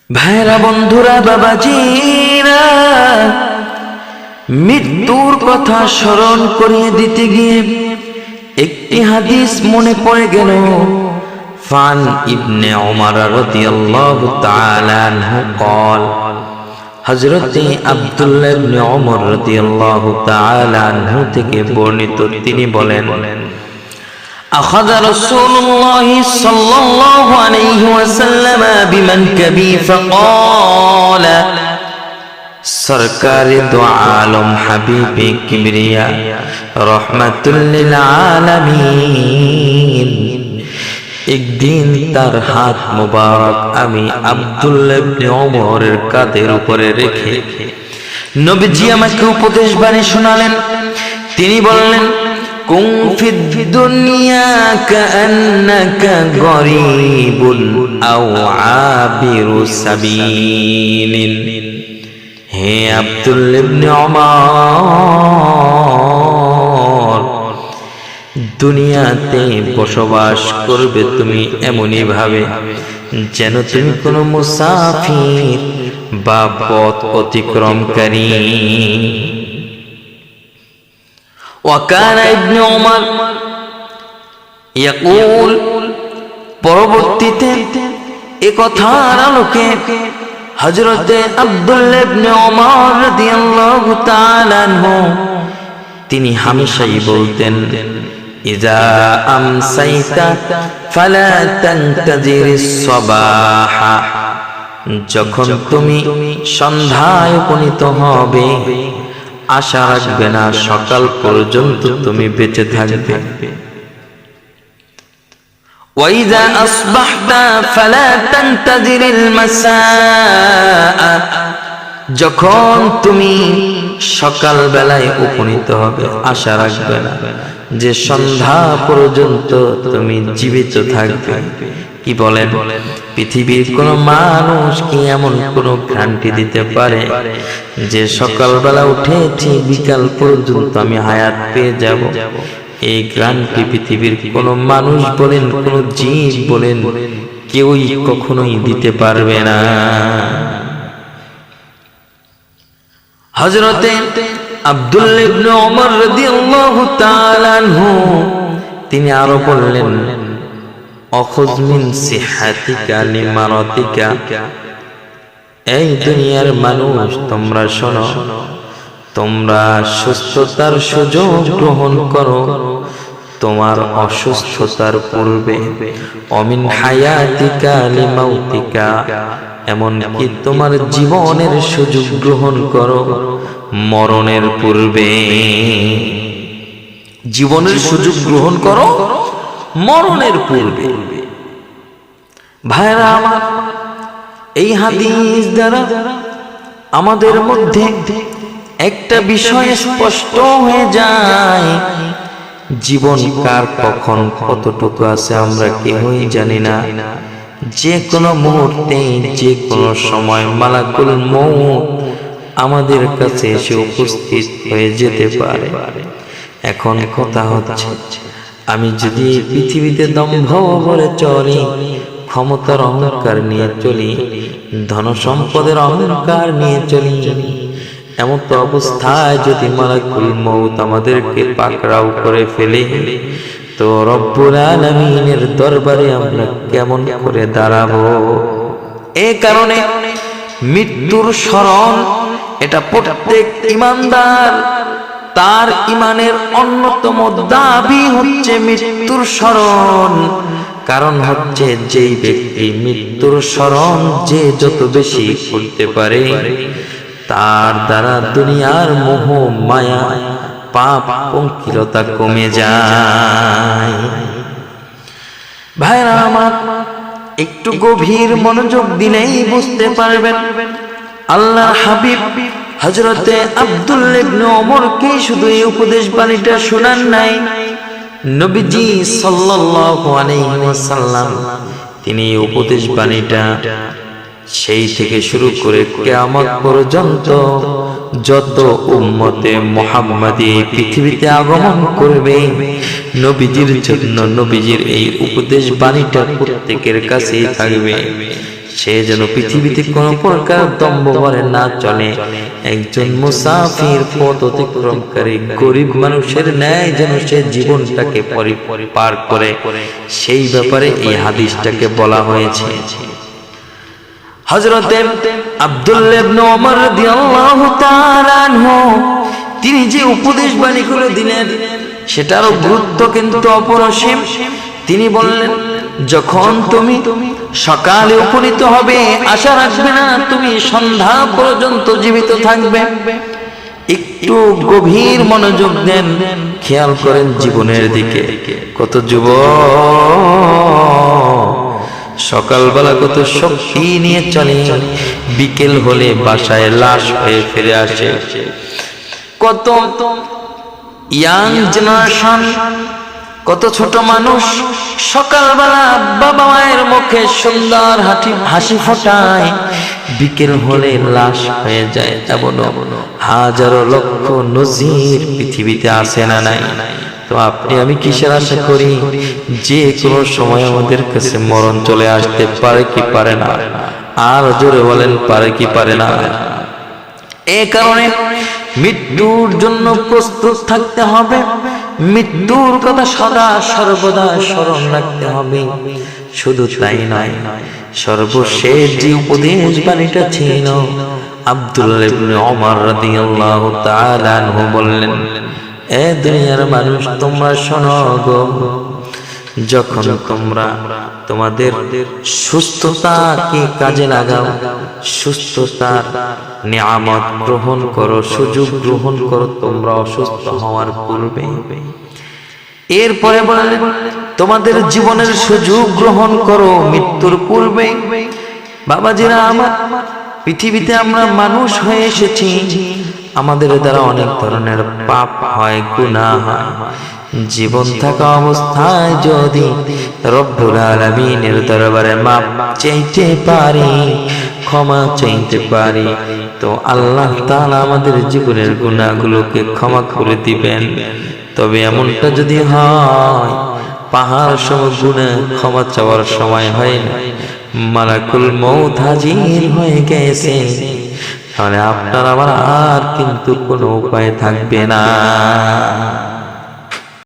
ভাইরা, বন্ধুরা, বাবাজিরা, মৃত্যুর কথা স্মরণ করিয়ে দিতে গিয়ে একটি হাদিস মনে পড়ে গেল। ফান ইবনে ওমর রাদিয়াল্লাহু তাআলা আনহু قال, হযরতে আব্দুল্লাহ ইবনে ওমর রাদিয়াল্লাহু তাআলা আনহু থেকে বর্ণিত, তিনি বলেন, أخذ رسول الله صلى الله عليه وسلم بمنكبي فقال, सरकार दो आलम हबीबे किबरिया रहमतुल लिल आलमीन। एक दिन तार हाथ मुबारक आमी আব্দুল্লাহ ইবনে ওমরের কাঁধের উপরে রেখে নবীজি আমাকে উপদেশ বাণী শোনালেন। তিনি বললেন, কুন ফিদ দুনিয়া কান্নাকা গরীবুন আও আবিরু সাবিলিন। হে আব্দুল্লাহ ইবনে ওমর, দুনিয়াতে বসবাস করবে তুমি এমনই ভাবে যেন তুমি কোনো মুসাফির বা পথ অতিক্রমকারী। وكان ابن عمر يقول, পরবর্তীতে এই কথার আলোকে হযরতে আব্দুল্লাহ ইবনে ওমর রাদিয়াল্লাহু তাআলা আনহু তিনি হামেশাই বলতেন, ইজা আমসাইতা ফালা তানতাজিরিস সাবাহা। যখন তুমি সন্ধ্যায় উপনীত হবে, আশা রাখবে না সকাল পর্যন্ত তুমি বেঁচে থাকবে। ওয়াইজা আসবাহতা ফালা তানতাজিরিল মাসাআ। যখন তুমি সকাল বেলায় উপনীত হবে, আশা রাখবে না যে সন্ধ্যা পর্যন্ত তুমি জীবিত থাকবে। কি বলেন, পৃথিবীর কোন মানুষ কি এমন কোন গ্যারান্টি দিতে পারে যে সকালবেলা উঠেছি বিকাল পর্যন্ত আমি হায়াত পেয়ে যাব? এই গ্যারান্টি পৃথিবীর কোন মানুষ বলেন, কোন জীব বলেন, কেউই কখনোই দিতে পারবে না। হযরতে আব্দুল্লাহ ইবনে ওমর রাদিয়াল্লাহু তাআলা আনহু তিনি আরো বললেন, অখুয মিন সিহাতিকা লিমারাতিকা। এই দুনিয়ার মানুষ, তোমরা শোনো, তোমরা সুস্থতার সুযোগ গ্রহণ করো তোমার অসুস্থতার পূর্বে। অমিন হায়াতিকা লিমাউতিকা, এমনকি তোমার জীবনের সুযোগ গ্রহণ করো মরণের পূর্বে। জীবনের সুযোগ গ্রহণ করো মরণের পূর্বে। ভাইরা আমার, এই হাদিস দ্বারা আমাদের মধ্যে একটা বিষয় স্পষ্ট হয়ে যায়, জীবন কার কখন কতটুকু আছে আমরা কেউই জানি না। যে কোনো মুহূর্তে, যে কোনো সময় মালাকুল মউত আমাদের কাছে এসে উপস্থিত হয়ে যেতে পারে। এখন কথা হচ্ছে, আমি যদি পৃথিবীতে দম্ভ ভরে চলি, ক্ষমতার অহংকার নিয়ে চলি, ধন সম্পদের অহংকার নিয়ে চলি, এমন তো অবস্থায় যদি মালাকুল মউত আমাদেরকে পাকড়াও করে ফেলে, তো রব্বুল আলামিনের দরবারে আমরা কেমন করে দাঁড়াবো? এই কারণে মৃত্যুর স্মরণ, এটা প্রত্যেক ঈমানদার, তার ঈমানের অন্যতম দাবি হচ্ছে মৃত্যুর স্মরণ। কারণ হচ্ছে, যেই ব্যক্তি মৃত্যুর স্মরণ যে যত বেশি করতে পারে, তার দ্বারা দুনিয়ার মোহ মায়া পাপ পঙ্কিলতা কমে যায়। ভাইরা আমার, একটু গভীর মনোযোগ দিলেই বুঝতে পারবেন, আল্লাহর হাবিব হযরতে আব্দুল্লাহ ইবনে ওমরকে শুধু এই উপদেশ বাণীটা শোনান নাই, নবীজি সাল্লাল্লাহু আলাইহি ওয়াসাল্লাম তিনি এই উপদেশ বাণীটা সেই থেকে শুরু করে কিয়ামত পর্যন্ত যত উম্মতে মুহাম্মাদি পৃথিবীতে আগমন করবে, নবীজির জন্য নবীজির এই উপদেশ বাণীটা প্রত্যেকের কাছেই থাকবে। সে যেন পৃথিবীতে কোনো প্রকার দম্ভ ভরে না চলে, একজন মুসাফির পথ অতিক্রমকারী গরিব মানুষের ন্যায় যেন সে জীবনটাকে পার করে, সেই ব্যাপারে এই হাদিসটাকে বলা হয়েছে। হযরতে আব্দুল্লাহ ইবনে ওমর রাদিয়াল্লাহু তাআলা আনহু তিনি যে উপদেশ বাণী করে দিলেন সেটারও গুরুত্ব কিন্তু অপরিসীম। তিনি বললেন, যখন তুমি সকালে উপনীত হবে, আশা রাখবে না তুমি সন্ধ্যা পর্যন্ত জীবিত থাকবে। একটু গভীর মনোযোগ দেন, খেয়াল করেন জীবনের দিকে। কত যুবক সকালবেলা কত শক্তি নিয়ে চলে, বিকেল হলে বাসায় লাশ হয়ে ফিরে আসে। কত ইয়াং জেনারেশন, কত ছোট মানুষ সকালবেলা বাবা মায়ের মুখে সুন্দর হাসি ফোটায়, বিকেল হলে লাশ হয়ে যায়। এমন হাজারো লক্ষ নজির পৃথিবীতে আছে না নাই? তো আপনি আমি কিসের আশা করি? যে কোনো সময় আমাদের কাছে মরণ চলে আসতে পারে কি পারে না? আর জোরে বলেন, পারে কি পারে না? এই কারণে মৃত্যুর জন্য প্রস্তুত থাকতে হবে, মৃত্যুর কথা সদা সর্বদা স্মরণ রাখতে হবে। শুধু তাই নয়, সর্বশেষ যে উপদেশ বাণীটা ছিল আব্দুল্লাহ ইবনে ওমর রাদিয়াল্লাহু তাআলা আনহু বললেন, এ দুনিয়ার মানুষ তোমরা শোনো গো, যখন তোমরা তোমাদের সুস্থতাকে কাজে লাগাও, সুস্থতার নিয়ামত গ্রহণ করো, সুযোগ গ্রহণ করো তোমরা অসুস্থ হওয়ার পূর্বে। এরপরে বললেন, তোমাদের জীবনের সুযোগ গ্রহণ করো মৃত্যুর পূর্বে। বাবাজিরা আমার, পৃথিবীতে আমরা মানুষ হয়ে এসেছি, আমাদের দ্বারা অনেক ধরনের পাপ হয়, গুনাহ হয়। জীবন থাকা অবস্থায় যদি রব্বুল আলামিনের দরবারে মাপ চাইতে পারি, ক্ষমা চাইতে পারি, তো আল্লাহ তাআলা আমাদের জীবনের গুনাহগুলোকে ক্ষমা করে দিবেন। তবে এমনটা যদি হয় পাহাড় সম গুনাহ ক্ষমা চাওয়ার সময় হয় না, মালাকুল মউত হাজির হয়ে গেছে, তাহলে আপনার আমার আর কিন্তু কোনো উপায় থাকবে না।